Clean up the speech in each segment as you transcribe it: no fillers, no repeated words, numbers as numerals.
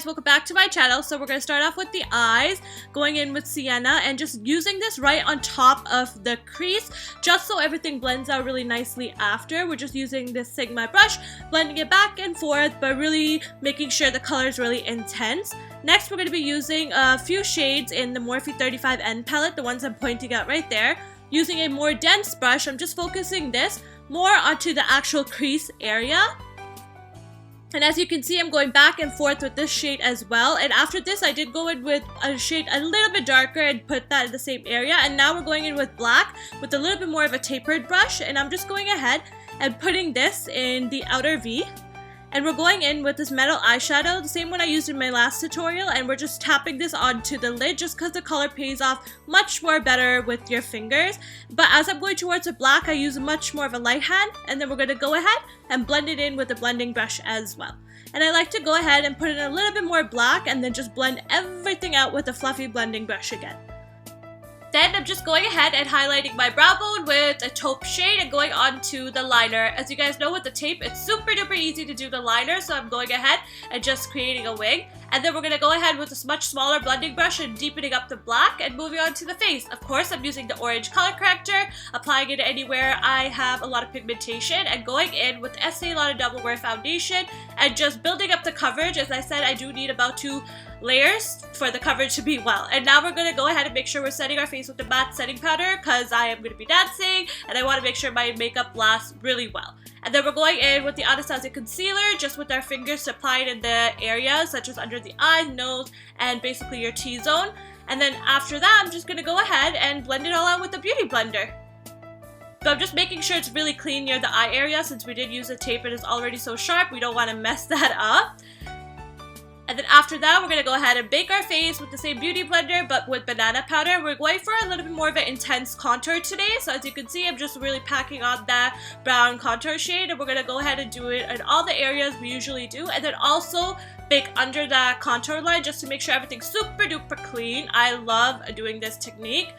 welcome back to my channel. So we're going to start off with the eyes, going in with Sienna and just using this right on top of the crease just so everything blends out really nicely after. We're just using this Sigma brush, blending it back and forth, but really making sure the color is really intense. Next, we're going to be using a few shades in the Morphe 35N palette, the ones I'm pointing out right there. Using a more dense brush, I'm just focusing this more onto the actual crease area. And as you can see, I'm going back and forth with this shade as well. And after this, I did go in with a shade a little bit darker and put that in the same area. And now we're going in with black with a little bit more of a tapered brush. And I'm just going ahead and putting this in the outer V. And we're going in with this metal eyeshadow, the same one I used in my last tutorial. And we're just tapping this onto the lid just because the color pays off much more better with your fingers. But as I'm going towards the black, I use much more of a light hand. And then we're going to go ahead and blend it in with a blending brush as well. And I like to go ahead and put in a little bit more black and then just blend everything out with a fluffy blending brush again. Then I'm just going ahead and highlighting my brow bone with a taupe shade and going on to the liner. As you guys know, with the tape, it's super duper easy to do the liner, so I'm going ahead and just creating a wing. And then we're going to go ahead with this much smaller blending brush and deepening up the black and moving on to the face. Of course, I'm using the orange color corrector, applying it anywhere I have a lot of pigmentation, and going in with Estee Lauder Double Wear Foundation and just building up the coverage. As I said, I do need about 2 layers for the coverage to be well. And now we're going to go ahead and make sure we're setting our face with the matte setting powder because I am going to be dancing and I want to make sure my makeup lasts really well. And then we're going in with the Anastasia concealer just with our fingers to apply it in the areas such as under the eyes, nose, and basically your T-zone. And then after that, I'm just going to go ahead and blend it all out with the beauty blender. So I'm just making sure it's really clean near the eye area since we did use a tape and it's already so sharp. We don't want to mess that up. And then after that, we're going to go ahead and bake our face with the same beauty blender but with banana powder. We're going for a little bit more of an intense contour today. So as you can see, I'm just really packing on that brown contour shade. And we're going to go ahead and do it in all the areas we usually do. And then also bake under that contour line just to make sure everything's super duper clean. I love doing this technique.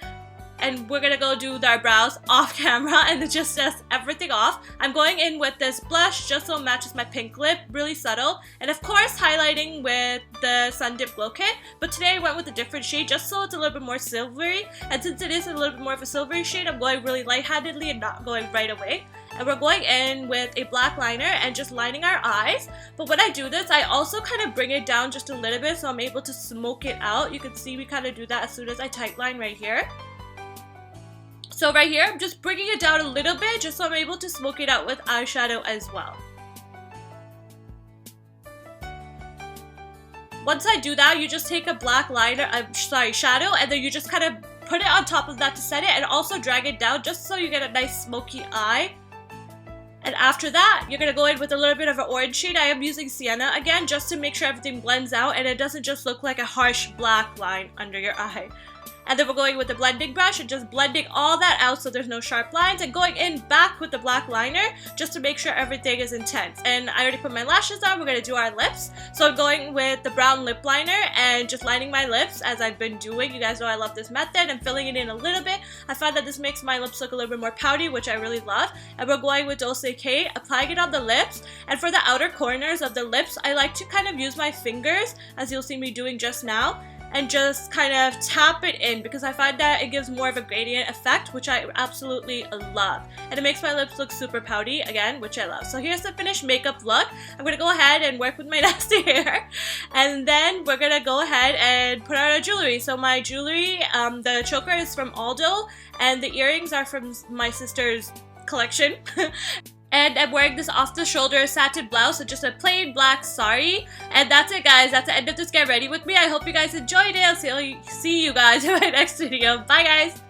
And we're gonna go do our brows off camera and then just test everything off. I'm going in with this blush just so it matches my pink lip, really subtle. And of course highlighting with the Sun Dip Glow Kit. But today I went with a different shade just so it's a little bit more silvery. And since it is a little bit more of a silvery shade, I'm going really light-handedly and not going right away. And we're going in with a black liner and just lining our eyes. But when I do this, I also kind of bring it down just a little bit so I'm able to smoke it out. You can see we kind of do that as soon as I tight line right here. So right here, I'm just bringing it down a little bit just so I'm able to smoke it out with eyeshadow as well. Once I do that, you just take a black liner, shadow, and then you just kind of put it on top of that to set it and also drag it down just so you get a nice smoky eye. And after that, you're going to go in with a little bit of an orange shade. I am using Sienna again just to make sure everything blends out and it doesn't just look like a harsh black line under your eye. And then we're going with the blending brush and just blending all that out so there's no sharp lines and going in back with the black liner just to make sure everything is intense. And I already put my lashes on. We're going to do our lips. So I'm going with the brown lip liner and just lining my lips as I've been doing. You guys know I love this method and filling it in a little bit. I find that this makes my lips look a little bit more pouty, which I really love. And we're going with Dolce, applying it on the lips. And for the outer corners of the lips, I like to kind of use my fingers, as you'll see me doing just now, and just kind of tap it in because I find that it gives more of a gradient effect, which I absolutely love. And it makes my lips look super pouty again, which I love. So here's the finished makeup look. I'm going to go ahead and work with my nasty hair. And then we're going to go ahead and put on our jewelry. So my jewelry, the choker is from Aldo and the earrings are from my sister's collection. And I'm wearing this off-the-shoulder satin blouse, so just a plain black sari. And that's it, guys. That's the end of this Get Ready With Me. I hope you guys enjoyed it. I'll see you guys in my next video. Bye, guys.